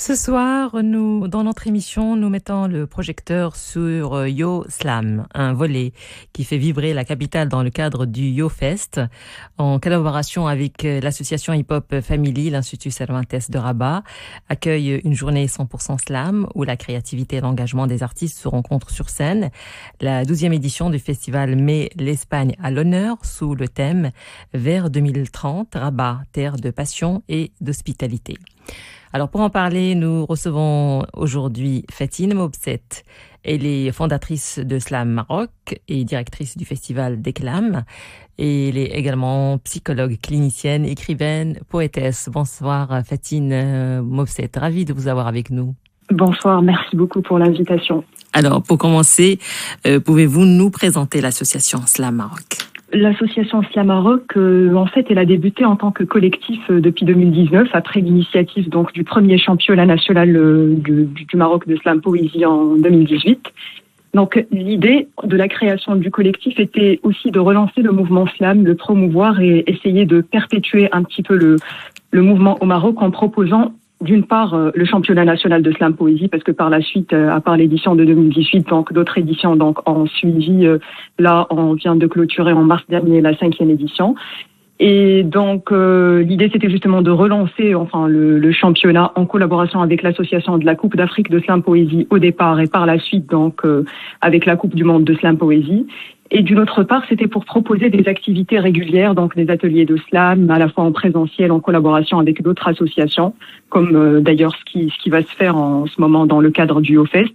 Ce soir, dans notre émission, nous mettons le projecteur sur Yo Slam, un volley qui fait vibrer la capitale dans le cadre du Yo Fest, en collaboration avec l'association hip-hop Family. L'Institut Cervantes de Rabat accueille une journée 100% slam où la créativité et l'engagement des artistes se rencontrent sur scène. La 12e édition du festival met l'Espagne à l'honneur sous le thème Vers 2030, Rabat, terre de passion et d'hospitalité. Alors pour en parler, nous recevons aujourd'hui Fatine Mobset. Elle est fondatrice de Slam Maroc et directrice du festival Déclame. Et elle est également psychologue clinicienne, écrivaine, poétesse. Bonsoir Fatine Mobset, ravie de vous avoir avec nous. Bonsoir, merci beaucoup pour l'invitation. Alors pour commencer, pouvez-vous nous présenter l'association Slam Maroc ? L'association Slam Maroc, en fait, elle a débuté en tant que collectif depuis 2019, après l'initiative donc du premier championnat national du Maroc de slam poésie en 2018. Donc, l'idée de la création du collectif était aussi de relancer le mouvement slam, le promouvoir et essayer de perpétuer un petit peu le mouvement au Maroc en proposant d'une part, le championnat national de slam poésie, parce que par la suite, à part l'édition de 2018, donc d'autres éditions donc ont suivi. Là, on vient de clôturer en mars dernier la 5e édition. Et donc, l'idée, c'était justement de relancer le championnat en collaboration avec l'association de la Coupe d'Afrique de slam poésie au départ et par la suite, donc, avec la Coupe du monde de slam poésie. Et d'une autre part, c'était pour proposer des activités régulières, donc des ateliers de slam, à la fois en présentiel, en collaboration avec d'autres associations, comme d'ailleurs ce qui va se faire en ce moment dans le cadre du Yo-Fest,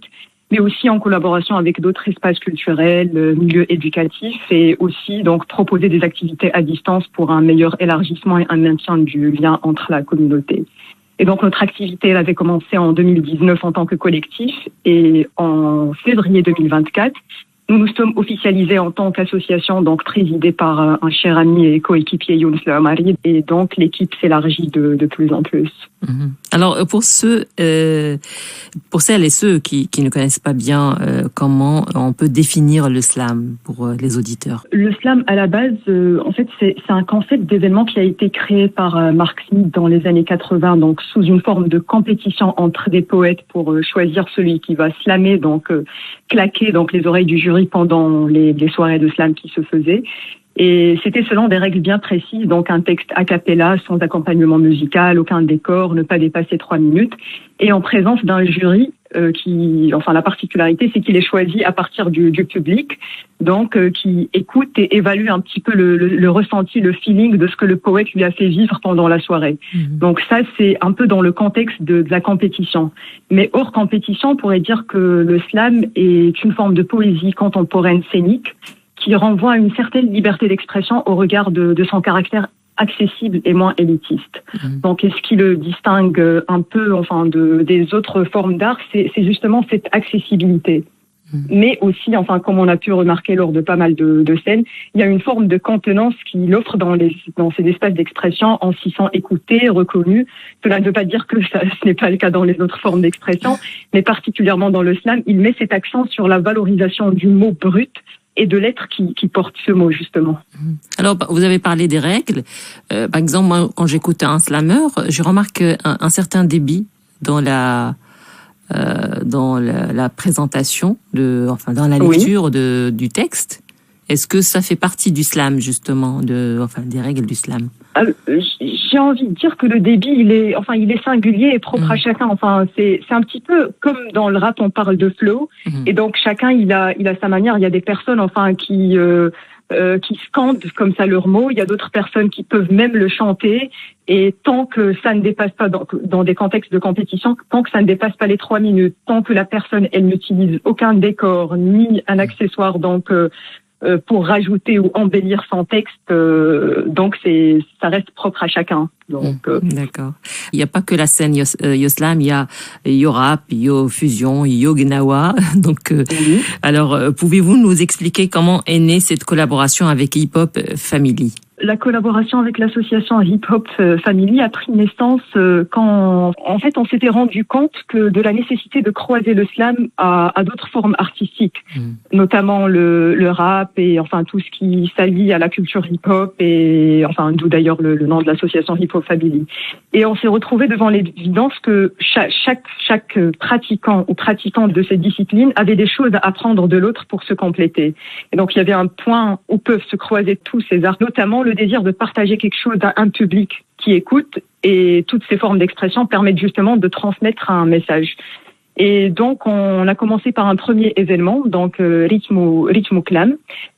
mais aussi en collaboration avec d'autres espaces culturels, milieux éducatifs, et aussi donc proposer des activités à distance pour un meilleur élargissement et un maintien du lien entre la communauté. Et donc notre activité elle avait commencé en 2019 en tant que collectif, et en février 2024, nous nous sommes officialisés en tant qu'association, donc présidée par un cher ami et coéquipier Younes Le Amari, et donc l'équipe s'élargit de plus en plus. Alors pour celles et ceux qui ne connaissent pas bien, comment on peut définir le slam pour les auditeurs? Le slam à la base, en fait, c'est un concept d'événement qui a été créé par Mark Smith dans les années 80, donc sous une forme de compétition entre des poètes pour choisir celui qui va slammer, donc claquer donc les oreilles du jury pendant les soirées de slam qui se faisaient. Et c'était selon des règles bien précises, donc un texte a cappella, sans accompagnement musical, aucun décor, ne pas dépasser 3 minutes, et en présence d'un jury la particularité, c'est qu'il est choisi à partir du public, donc qui écoute et évalue un petit peu le ressenti, le feeling de ce que le poète lui a fait vivre pendant la soirée. Donc ça, c'est un peu dans le contexte de la compétition. Mais hors compétition, on pourrait dire que le slam est une forme de poésie contemporaine scénique, qui renvoie à une certaine liberté d'expression au regard de son caractère accessible et moins élitiste. Donc, ce qui le distingue un peu, des autres formes d'art, c'est justement cette accessibilité. Mais aussi, comme on a pu remarquer lors de pas mal de scènes, il y a une forme de contenance qu'il offre dans ces espaces d'expression en s'y sent écouté, reconnu. Cela ne veut pas dire que ce n'est pas le cas dans les autres formes d'expression, mais particulièrement dans le slam, il met cet accent sur la valorisation du mot brut et de l'être qui porte ce mot, justement. Alors, vous avez parlé des règles. Par exemple, moi, quand j'écoute un slammer, je remarque un certain débit dans la présentation, dans la lecture du texte. Est-ce que ça fait partie du slam, justement, des règles du slam? J'ai envie de dire que le débit, il est singulier et propre à chacun. C'est un petit peu comme dans le rap, on parle de flow. Et donc, chacun, il a sa manière. Il y a des personnes, qui scandent comme ça leurs mots. Il y a d'autres personnes qui peuvent même le chanter. Et tant que ça ne dépasse pas, dans des contextes de compétition, tant que ça ne dépasse pas les 3 minutes, tant que la personne, elle n'utilise aucun décor, ni un accessoire, pour rajouter ou embellir son texte, donc ça reste propre à chacun. D'accord. Il n'y a pas que la scène Yo Slam, il y a Yo Rap, Yo Fusion, Yo Gnawa. Alors, pouvez-vous nous expliquer comment est née cette collaboration avec Hip Hop Family? La collaboration avec l'association Hip Hop Family a pris naissance quand, en fait, on s'était rendu compte de la nécessité de croiser le slam à d'autres formes artistiques, notamment le rap et enfin tout ce qui s'allie à la culture hip hop et enfin d'où d'ailleurs le nom de l'association Hip Hop Family. Et on s'est retrouvé devant l'évidence que chaque pratiquant ou pratiquante de cette discipline avait des choses à apprendre de l'autre pour se compléter. Et donc il y avait un point où peuvent se croiser tous ces arts, notamment le désir de partager quelque chose à un public qui écoute, et toutes ces formes d'expression permettent justement de transmettre un message. Et donc on a commencé par un premier événement, donc Ritmo Clam.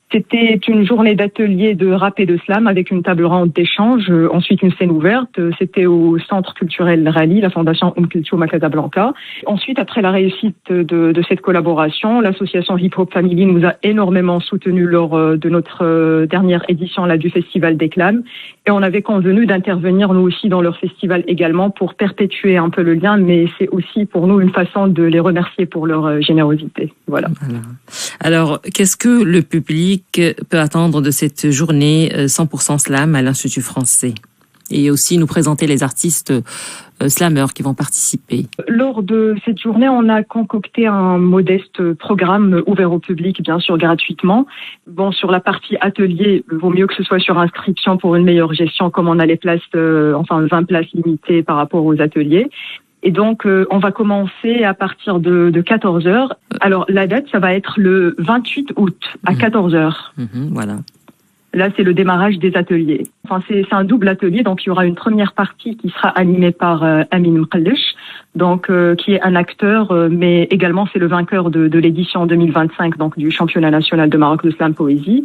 C'était une journée d'atelier de rap et de slam avec une table ronde d'échange, ensuite une scène ouverte. C'était au Centre culturel Rally, la Fondation Kulthum à Casablanca. Ensuite, après la réussite de cette collaboration, l'association Hip Hop Family nous a énormément soutenus lors de notre dernière édition là, du Festival des Clams. Et on avait convenu d'intervenir nous aussi dans leur festival également pour perpétuer un peu le lien, mais c'est aussi pour nous une façon de les remercier pour leur générosité. Voilà. Alors, qu'est-ce que le public peut attendre de cette journée 100% slam à l'Institut français? Et aussi nous présenter les artistes slameurs qui vont participer. Lors de cette journée, on a concocté un modeste programme ouvert au public, bien sûr gratuitement. Bon, sur la partie atelier, il vaut mieux que ce soit sur inscription pour une meilleure gestion, comme on a les places, 20 places limitées par rapport aux ateliers. Et donc, on va commencer à partir de 14h. Alors, la date, ça va être le 28 août à 14h. Voilà. Là, c'est le démarrage des ateliers. Enfin, c'est un double atelier, donc il y aura une première partie qui sera animée par Amin Mqallesh, donc qui est un acteur, mais également c'est le vainqueur de l'édition 2025, donc du championnat national de Maroc de slam poésie.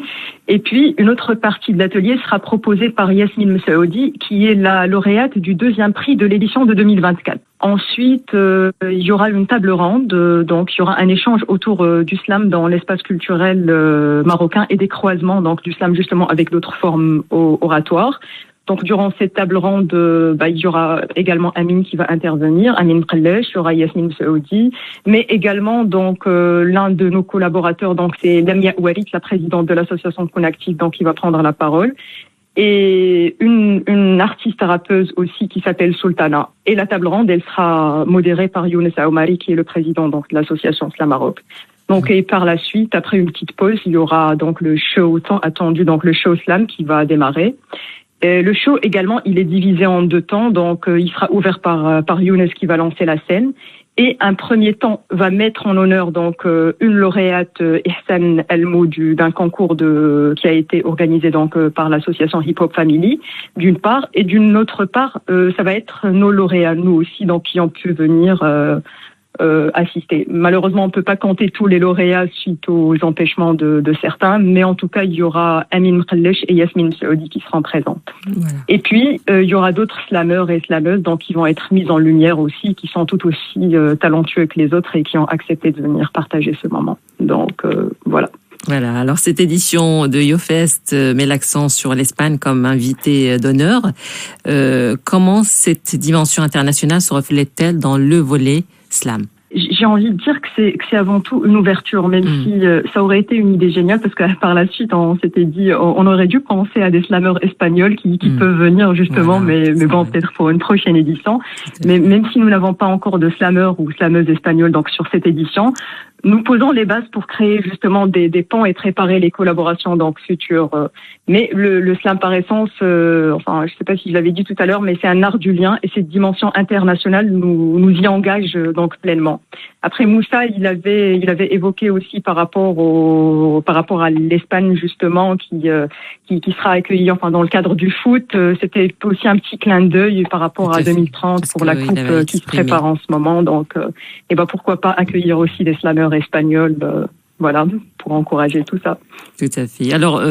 Et puis une autre partie de l'atelier sera proposée par Yasmine Messaoudi, qui est la lauréate du deuxième prix de l'édition de 2024. Ensuite, il y aura une table ronde, donc il y aura un échange autour du slam dans l'espace culturel marocain et des croisements donc du slam justement avec d'autres formes oratoires. Donc durant cette table ronde, il y aura également Amine qui va intervenir, Amin Mqallesh, il y aura Yasmine Messaoudi, mais également donc l'un de nos collaborateurs, donc c'est Lamia Ouarit, la présidente de l'association Connective, donc qui va prendre la parole. Et une artiste rappeuse aussi qui s'appelle Sultana. Et la table ronde, elle sera modérée par Younes Aoumari, qui est le président donc de l'association Slam Maroc. Donc et par la suite, après une petite pause, il y aura donc le show tant attendu, donc le show slam qui va démarrer. Et le show également, il est divisé en deux temps, donc il sera ouvert par Younes qui va lancer la scène. Et un premier temps va mettre en honneur donc une lauréate Ihsan Elmou d'un concours qui a été organisé donc par l'association Hip Hop Family d'une part, et d'une autre part ça va être nos lauréats nous aussi donc qui ont pu venir assister. Malheureusement, on peut pas compter tous les lauréats suite aux empêchements de certains, mais en tout cas, il y aura Amin Mqallesh et Yasmine Messaoudi qui seront présentes. Voilà. Et puis, il y aura d'autres slameurs et slameuses donc qui vont être mis en lumière aussi, qui sont tout aussi talentueux que les autres et qui ont accepté de venir partager ce moment. Donc, voilà. Voilà, alors cette édition de YoFest met l'accent sur l'Espagne comme invité d'honneur. Comment cette dimension internationale se reflète-t-elle dans le volet slam? J'ai envie de dire que c'est avant tout une ouverture, même si ça aurait été une idée géniale, parce que par la suite, on s'était dit, on aurait dû penser à des slameurs espagnols qui peuvent venir justement, voilà, mais bon, peut-être pour une prochaine édition. Mais même si nous n'avons pas encore de slameurs ou slameuses espagnols donc sur cette édition, nous posons les bases pour créer justement des ponts et préparer les collaborations donc futures. Mais le slam par essence, enfin je sais pas si je l'avais dit tout à l'heure, mais c'est un art du lien et cette dimension internationale nous y engage donc pleinement. Après Moussa, il avait évoqué aussi par rapport à l'Espagne justement qui sera accueillie enfin dans le cadre du foot. C'était aussi un petit clin d'œil par rapport à 2030 pour la coupe qui se prépare en ce moment. Donc et pourquoi pas accueillir aussi des slameurs espagnols. Voilà, pour encourager tout ça. Tout à fait. Alors,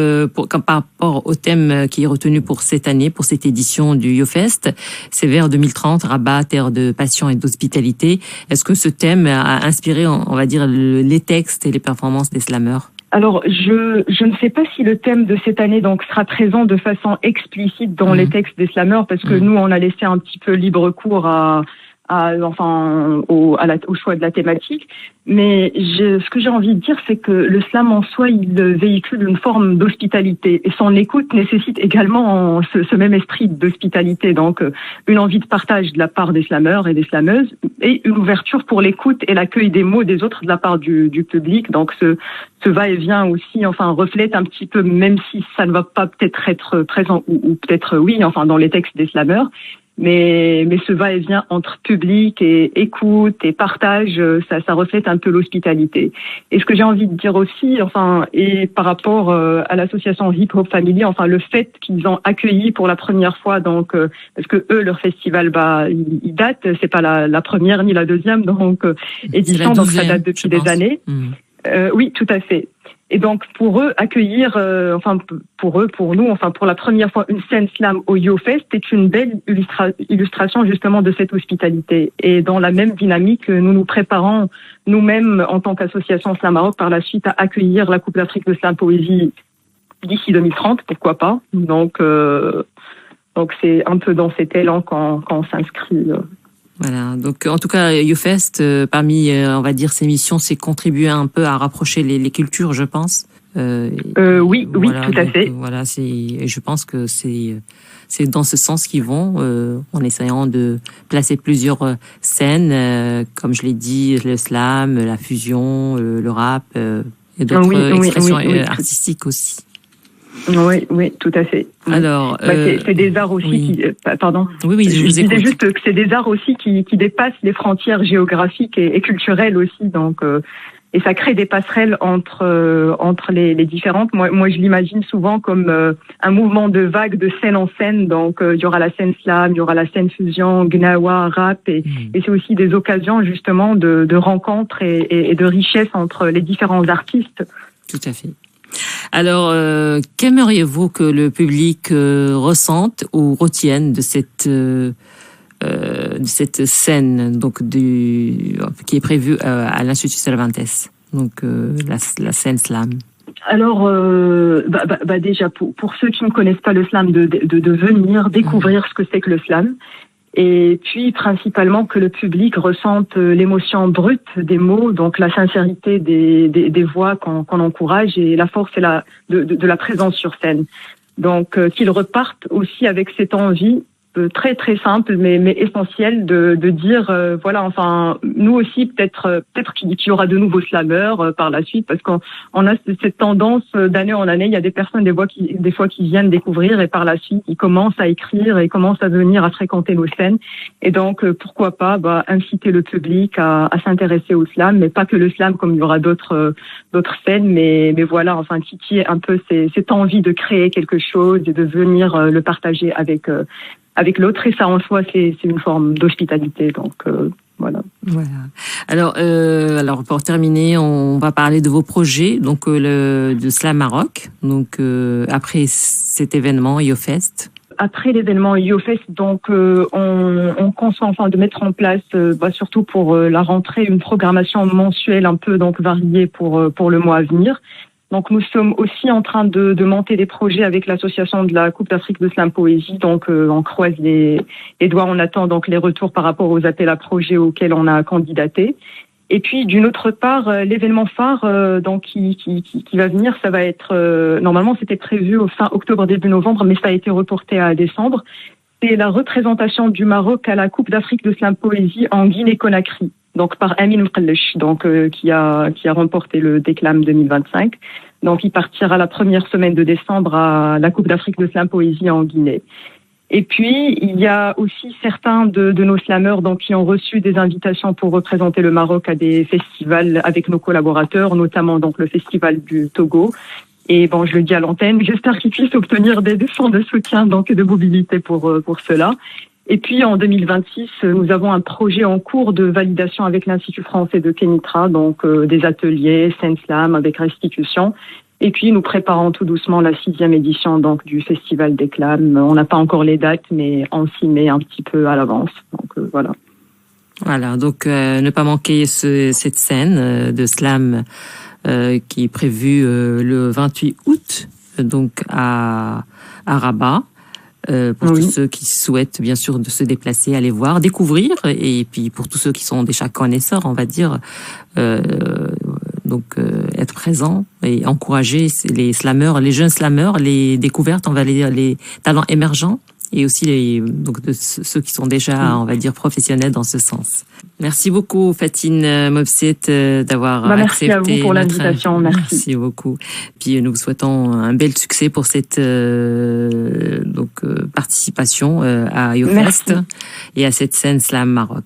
par rapport au thème qui est retenu pour cette année, pour cette édition du YoFest, c'est vers 2030, Rabat, terre de passion et d'hospitalité. Est-ce que ce thème a inspiré, on va dire, les textes et les performances des slameurs? Alors, je ne sais pas si le thème de cette année donc sera présent de façon explicite dans les textes des slameurs, parce que nous, on a laissé un petit peu libre cours à au choix de la thématique. Mais ce que j'ai envie de dire, c'est que le slam en soi, il véhicule une forme d'hospitalité. Et son écoute nécessite également ce même esprit d'hospitalité. Donc, une envie de partage de la part des slameurs et des slameuses et une ouverture pour l'écoute et l'accueil des mots des autres de la part du public. Donc, ce va-et-vient aussi, reflète un petit peu, même si ça ne va pas peut-être être présent ou peut-être oui, dans les textes des slameurs. Mais ce va-et-vient entre public et écoute et partage, ça reflète un peu l'hospitalité. Et ce que j'ai envie de dire aussi, et par rapport à l'association Hip Hop Family, le fait qu'ils ont accueilli pour la première fois, donc parce que eux, leur festival, il date, c'est pas la première ni la deuxième, donc édition, donc ça date depuis des années. Oui, tout à fait. Et donc, pour eux, accueillir, pour nous, pour la première fois, une scène slam au YoFest est une belle illustration justement de cette hospitalité. Et dans la même dynamique, nous nous préparons nous-mêmes en tant qu'association Slam Maroc par la suite à accueillir la Coupe d'Afrique de Slam Poésie d'ici 2030, pourquoi pas. Donc c'est un peu dans cet élan qu'on s'inscrit. Voilà, donc en tout cas, YoFest, parmi, on va dire, ses missions, c'est contribuer un peu à rapprocher les cultures, je pense. Oui, voilà, tout à fait. Voilà, je pense que c'est dans ce sens qu'ils vont, en essayant de placer plusieurs scènes, comme je l'ai dit, le slam, la fusion, le rap, et d'autres expressions artistiques aussi. Oui, tout à fait. Alors, c'est des arts aussi pardon. Oui, je vous écoute. disais juste que c'est des arts aussi qui dépassent les frontières géographiques et culturelles aussi. Donc, et ça crée des passerelles entre les différentes. Moi, je l'imagine souvent comme un mouvement de vagues de scène en scène. Donc, il y aura la scène slam, il y aura la scène fusion, gnawa, rap, et c'est aussi des occasions justement de rencontres et de richesse entre les différents artistes. Tout à fait. Alors, qu'aimeriez-vous que le public ressente ou retienne de cette scène donc qui est prévue à l'Institut Cervantes, donc la scène slam? Alors, déjà pour ceux qui ne connaissent pas le slam, de venir découvrir ce que c'est que le slam. Et puis, principalement, que le public ressente l'émotion brute des mots, donc la sincérité des voix qu'on encourage et la force de la présence sur scène. Donc, qu'ils repartent aussi avec cette envie très très simple mais essentielle de dire nous aussi peut-être qu'il y aura de nouveaux slameurs par la suite, parce qu'on a cette tendance d'année en année, il y a des personnes des fois qui viennent découvrir et par la suite ils commencent à écrire et commencent à venir à fréquenter nos scènes, et donc pourquoi pas inciter le public à s'intéresser au slam, mais pas que le slam, comme il y aura d'autres scènes, mais voilà, titiller un peu cette envie de créer quelque chose et de venir le partager avec l'autre, et ça en soi c'est une forme d'hospitalité, donc voilà. Alors pour terminer, on va parler de vos projets, donc de Slam Maroc, donc après cet événement YoFest. Après l'événement YoFest, donc on conçoit de mettre en place surtout pour la rentrée une programmation mensuelle un peu donc variée pour le mois à venir. Donc nous sommes aussi en train de monter des projets avec l'association de la Coupe d'Afrique de Slam Poésie. Donc on croise les doigts, on attend donc les retours par rapport aux appels à projets auxquels on a candidaté. Et puis d'une autre part, l'événement phare donc qui va venir, ça va être normalement c'était prévu au fin octobre début novembre, mais ça a été reporté à décembre. C'est la représentation du Maroc à la Coupe d'Afrique de Slam Poésie en Guinée-Conakry. Donc par Amin Mqellech, donc qui a remporté le Déclam 2025. Donc il partira la première semaine de décembre à la Coupe d'Afrique de Slam Poésie en Guinée. Et puis il y a aussi certains de nos slameurs donc qui ont reçu des invitations pour représenter le Maroc à des festivals avec nos collaborateurs, notamment donc le festival du Togo. Et je le dis à l'antenne, j'espère qu'ils puissent obtenir des fonds de soutien donc de mobilité pour cela. Et puis en 2026, nous avons un projet en cours de validation avec l'Institut français de Kenitra, donc des ateliers, scène slam avec restitution. Et puis nous préparons tout doucement la 6e édition donc du Festival des Clams. On n'a pas encore les dates, mais on s'y met un petit peu à l'avance. Donc voilà. Voilà, donc ne pas manquer cette scène de slam qui est prévue le 28 août, donc à Rabat. pour tous ceux qui souhaitent bien sûr de se déplacer, aller voir, découvrir, et puis pour tous ceux qui sont déjà connaisseurs, on va dire, donc être présents et encourager les slameurs, les jeunes slameurs, les découvertes, on va dire les talents émergents, et aussi donc de ceux qui sont déjà, on va dire, professionnels dans ce sens. Merci beaucoup, Fatine Mobset, d'avoir accepté. Merci à vous pour l'invitation. Merci beaucoup. Puis nous vous souhaitons un bel succès pour cette participation à YoFest et à cette scène Slam Maroc.